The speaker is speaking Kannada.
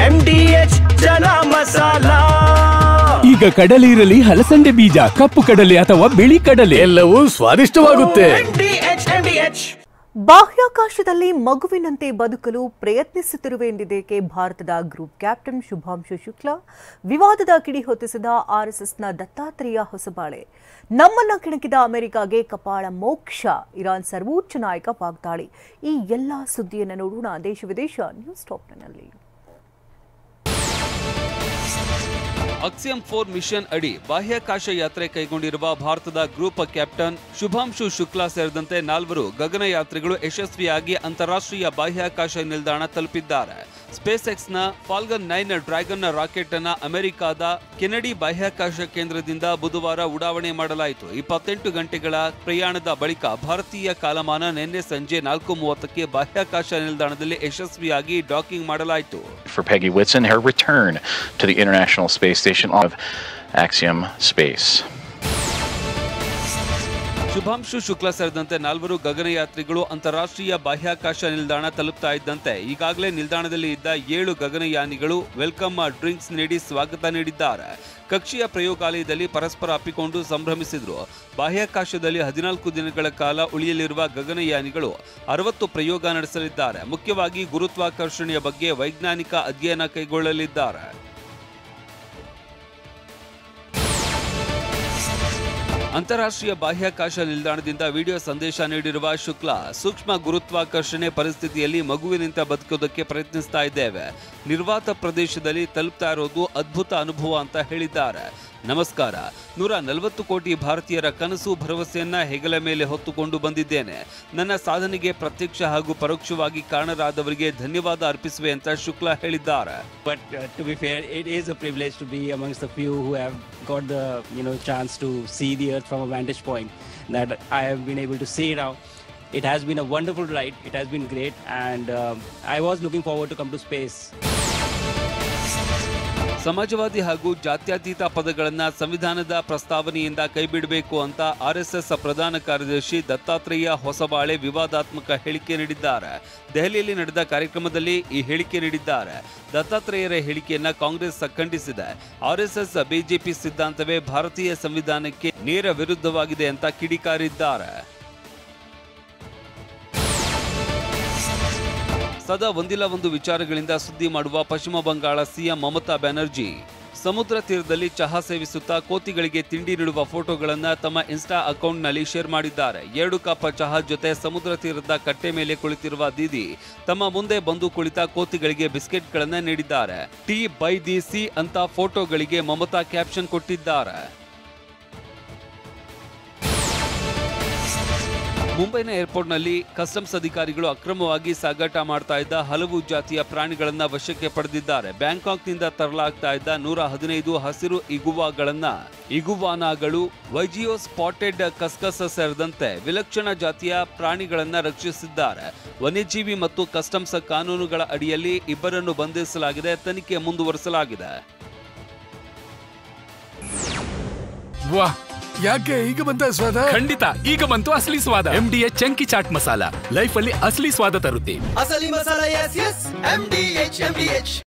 MDH ಜನ ಮಸಾಲಾ. ಈಗ ಕಡಲೆ ಇರಲಿ, ಹಲಸಂಡೆ ಬೀಜ, ಕಪ್ಪು ಕಡಲೆ ಅಥವಾ ಬಿಳಿ ಕಡಲೆ, ಎಲ್ಲವೂ ಸ್ವಾದಿಷ್ಟವಾಗುತ್ತೆ. MDH. ಬಾಹ್ಯಾಕಾಶದಲ್ಲಿ ಮಗುವಿನಂತೆ ಬದುಕಲು ಪ್ರಯತ್ನಿಸುತ್ತಿರುವೆ ಎಂದಿದ್ದಕ್ಕೆ ಭಾರತದ ಗ್ರೂಪ್ ಕ್ಯಾಪ್ಟನ್ ಶುಭಾಂಶು ಶುಕ್ಲಾ. ವಿವಾದದ ಕಿಡಿ ಹೊತ್ತಿಸಿದ ಆರ್ಎಸ್ಎಸ್ನ ದತ್ತಾತ್ರೇಯ ಹೊಸಬಾಳೆ. ನಮ್ಮನ್ನ ಕೆಣಕಿದ ಅಮೆರಿಕಾಗೆ ಕಪಾಳ ಮೋಕ್ಷ. ಇರಾನ್ ಸರ್ವೋಚ್ಚ ನಾಯಕ ವಾಗ್ದಾಳಿ. ಈ ಎಲ್ಲ ಸುದ್ದಿಯನ್ನು ನೋಡೋಣ ದೇಶ ವಿದೇಶ ನ್ಯೂಸ್ ಟಾಪ್ನಲ್ಲಿ. ಅಕ್ಸಿಯಂ 4 ಮಿಷನ್ ಅಡಿ ಬಾಹ್ಯಾಕಾಶ ಯಾತ್ರೆ ಕೈಗೊಂಡಿರುವ ಭಾರತದ ಗ್ರೂಪ್ ಕ್ಯಾಪ್ಟನ್ ಶುಭಾಂಶು ಶುಕ್ಲಾ ಸೇರಿದಂತೆ 4 ಗಗನಯಾತ್ರಿಗಳು ಯಶಸ್ವಿಯಾಗಿ ಅಂತಾರಾಷ್ಟ್ರೀಯ ಬಾಹ್ಯಾಕಾಶ ನಿಲ್ದಾಣ ತಲುಪಿದ್ದಾರೆ. ಸ್ಪೇಸ್ ಎಕ್ಸ್ನ ಫಾಲ್ಕನ್ 9 ಡ್ರ್ಯಾಗನ್ ರಾಕೆಟ್ ಅನ್ನು ಅಮೆರಿಕಾದ ಕೆನಡಿ ಬಾಹ್ಯಾಕಾಶ ಕೇಂದ್ರದಿಂದ ಬುಧವಾರ ಉಡಾವಣೆ ಮಾಡಲಾಯಿತು. 28 ಗಂಟೆಗಳ ಪ್ರಯಾಣದ ಬಳಿಕ ಭಾರತೀಯ ಕಾಲಮಾನ ನಿನ್ನೆ ಸಂಜೆ 4:30ಕ್ಕೆ ಬಾಹ್ಯಾಕಾಶ ನಿಲ್ದಾಣದಲ್ಲಿ ಯಶಸ್ವಿಯಾಗಿ ಡಾಕಿಂಗ್ ಮಾಡಲಾಯಿತು. For Peggy Whitson, her return to the International Space Station of Axiom Space. Shubhanshu Shukla ಸೇರಿದಂತೆ 4 ಗಗನಯಾತ್ರಿಗಳು ಅಂತಾರಾಷ್ಟ್ರೀಯ ಬಾಹ್ಯಾಕಾಶ ನಿಲ್ದಾಣ ತಲುಪ್ತಾ ಇದ್ದಂತೆ ಈಗಾಗಲೇ ನಿಲ್ದಾಣದಲ್ಲಿ ಇದ್ದ 7 ಗಗನಯಾನಿಗಳು ವೆಲ್ಕಮ್ ಡ್ರಿಂಕ್ಸ್ ನೀಡಿ ಸ್ವಾಗತ ನೀಡಿದ್ದಾರೆ. ಕಕ್ಷೆಯ ಪ್ರಯೋಗಾಲಯದಲ್ಲಿ ಪರಸ್ಪರ ಅಪ್ಪಿಕೊಂಡು ಸಂಭ್ರಮಿಸಿದ್ರು. ಬಾಹ್ಯಾಕಾಶದಲ್ಲಿ 14 ದಿನಗಳ ಕಾಲ ಉಳಿಯಲಿರುವ ಗಗನಯಾನಿಗಳು 60 ಪ್ರಯೋಗ ನಡೆಸಲಿದ್ದಾರೆ. ಮುಖ್ಯವಾಗಿ ಗುರುತ್ವಾಕರ್ಷಣೆಯ ಬಗ್ಗೆ ವೈಜ್ಞಾನಿಕ ಅಧ್ಯಯನ ಕೈಗೊಳ್ಳಲಿದ್ದಾರೆ. ಅಂತಾರಾಷ್ಟ್ರೀಯ ಬಾಹ್ಯಾಕಾಶ ನಿಲ್ದಾಣದಿಂದ ವಿಡಿಯೋ ಸಂದೇಶ ನೀಡಿರುವ ಶುಕ್ಲಾ, ಸೂಕ್ಷ್ಮ ಗುರುತ್ವಾಕರ್ಷಣೆ ಪರಿಸ್ಥಿತಿಯಲ್ಲಿ ಮಗುವಿನಿಂದ ಬದುಕೋದಕ್ಕೆ ಪ್ರಯತ್ನಿಸ್ತಾ ಇದ್ದೇವೆ. ನಿರ್ವಾತ ಪ್ರದೇಶದಲ್ಲಿ ತಲುಪ್ತಾ ಇರೋದು ಅದ್ಭುತ ಅನುಭವ ಅಂತ ಹೇಳಿದ್ದಾರೆ. ನಮಸ್ಕಾರ. 140 ಕೋಟಿ ಭಾರತೀಯರ ಕನಸು ಭರವಸೆಯನ್ನ ಹೆಗಲ ಮೇಲೆ ಹೊತ್ತುಕೊಂಡು ಬಂದಿದ್ದೇನೆ. ನನ್ನ ಸಾಧನೆಗೆ ಪ್ರತ್ಯಕ್ಷ ಹಾಗೂ ಪರೋಕ್ಷವಾಗಿ ಕಾರಣರಾದವರಿಗೆ ಧನ್ಯವಾದ ಅರ್ಪಿಸುವೆ ಅಂತ ಶುಕ್ಲಾ ಹೇಳಿದ್ದಾರೆ. But to be fair, it is a privilege to be amongst the few who have got the chance to see the Earth from a vantage point that I have been able to see now. It has been a wonderful ride. It has been great, and I was looking forward to come to space. ಸಮಾಜವಾದಿ ಹಾಗೂ ಜಾತ್ಯತೀತ ಪದಗಳನ್ನು ಸಂವಿಧಾನದ ಪ್ರಸ್ತಾವನೆಯಿಂದ ಕೈಬಿಡಬೇಕು ಅಂತ ಆರ್ಎಸ್ಎಸ್ ಪ್ರಧಾನ ಕಾರ್ಯದರ್ಶಿ ದತ್ತಾತ್ರೇಯ ಹೊಸಬಾಳೆ ವಿವಾದಾತ್ಮಕ ಹೇಳಿಕೆ ನೀಡಿದ್ದಾರೆ. ದೆಹಲಿಯಲ್ಲಿ ನಡೆದ ಕಾರ್ಯಕ್ರಮದಲ್ಲಿ ಈ ಹೇಳಿಕೆ ನೀಡಿದ್ದಾರೆ. ದತ್ತಾತ್ರೇಯರ ಹೇಳಿಕೆಯನ್ನ ಕಾಂಗ್ರೆಸ್ ಖಂಡಿಸಿದೆ. ಆರ್ಎಸ್ಎಸ್ ಬಿಜೆಪಿ ಸಿದ್ಧಾಂತವೇ ಭಾರತೀಯ ಸಂವಿಧಾನಕ್ಕೆ ನೇರ ವಿರುದ್ಧವಾಗಿದೆ ಅಂತ ಕಿಡಿಕಾರಿದ್ದಾರೆ. ಸದಾ ಒಂದಿಲ್ಲ ಒಂದು ವಿಚಾರಗಳಿಂದ ಸುದ್ದಿ ಮಾಡುವ ಪಶ್ಚಿಮ ಬಂಗಾಳ ಸಿಎಂ ಮಮತಾ ಬ್ಯಾನರ್ಜಿ ಸಮುದ್ರ ತೀರದಲ್ಲಿ ಚಹಾ ಸೇವಿಸುತ್ತಾ ಕೋತಿಗಳಿಗೆ ತಿಂಡಿ ನೀಡುವ ಫೋಟೋಗಳನ್ನು ತಮ್ಮ ಇನ್ಸ್ಟಾ ಅಕೌಂಟ್ನಲ್ಲಿ ಶೇರ್ ಮಾಡಿದ್ದಾರೆ. 2 ಕಪ್ ಚಹಾ ಜೊತೆ ಸಮುದ್ರ ತೀರದ ಕಟ್ಟೆ ಮೇಲೆ ಕುಳಿತಿರುವ ದೀದಿ ತಮ್ಮ ಮುಂದೆ ಬಂದು ಕುಳಿತ ಕೋತಿಗಳಿಗೆ ಬಿಸ್ಕೆಟ್ಗಳನ್ನು ನೀಡಿದ್ದಾರೆ. ಟೀ ಬೈ ದಿ ಸಿ ಅಂತ ಫೋಟೋಗಳಿಗೆ ಮಮತಾ ಕ್ಯಾಪ್ಷನ್ ಕೊಟ್ಟಿದ್ದಾರೆ. ಮುಂಬೈನ ಏರ್ಪೋರ್ಟ್ನಲ್ಲಿ ಕಸ್ಟಮ್ಸ್ ಅಧಿಕಾರಿಗಳು ಅಕ್ರಮವಾಗಿ ಸಾಗಾಟ ಮಾಡ್ತಾ ಇದ್ದ ಹಲವು ಜಾತಿಯ ಪ್ರಾಣಿಗಳನ್ನು ವಶಕ್ಕೆ ಪಡೆದಿದ್ದಾರೆ. ಬ್ಯಾಂಕಾಕ್ನಿಂದ ತರಲಾಗ್ತಾ ಇದ್ದ 115 ಹಸಿರು ಇಗುವಾನಾಗಳು, ವೈಜಿಯೋ ಸ್ಪಾಟೆಡ್ ಕಸ್ಕಸ್ ಸೇರಿದಂತೆ ವಿಲಕ್ಷಣ ಜಾತಿಯ ಪ್ರಾಣಿಗಳನ್ನು ರಕ್ಷಿಸಿದ್ದಾರೆ. ವನ್ಯಜೀವಿ ಮತ್ತು ಕಸ್ಟಮ್ಸ್ ಕಾನೂನುಗಳ ಅಡಿಯಲ್ಲಿ ಇಬ್ಬರನ್ನು ಬಂಧಿಸಲಾಗಿದೆ. ತನಿಖೆ ಮುಂದುವರಿಸಲಾಗಿದೆ. ಯಾಕೆ ಈಗ ಬಂತ ಸ್ವಾದ? ಖಂಡಿತ ಈಗ ಬಂತು ಅಸಲಿ ಸ್ವಾದ. MDH chunky chaat masala life ಅಲ್ಲಿ ಅಸಲಿ ಸ್ವಾದ ತರುತ್ತೆ. ಅಸಲಿ ಮಸಾಲ. MDH.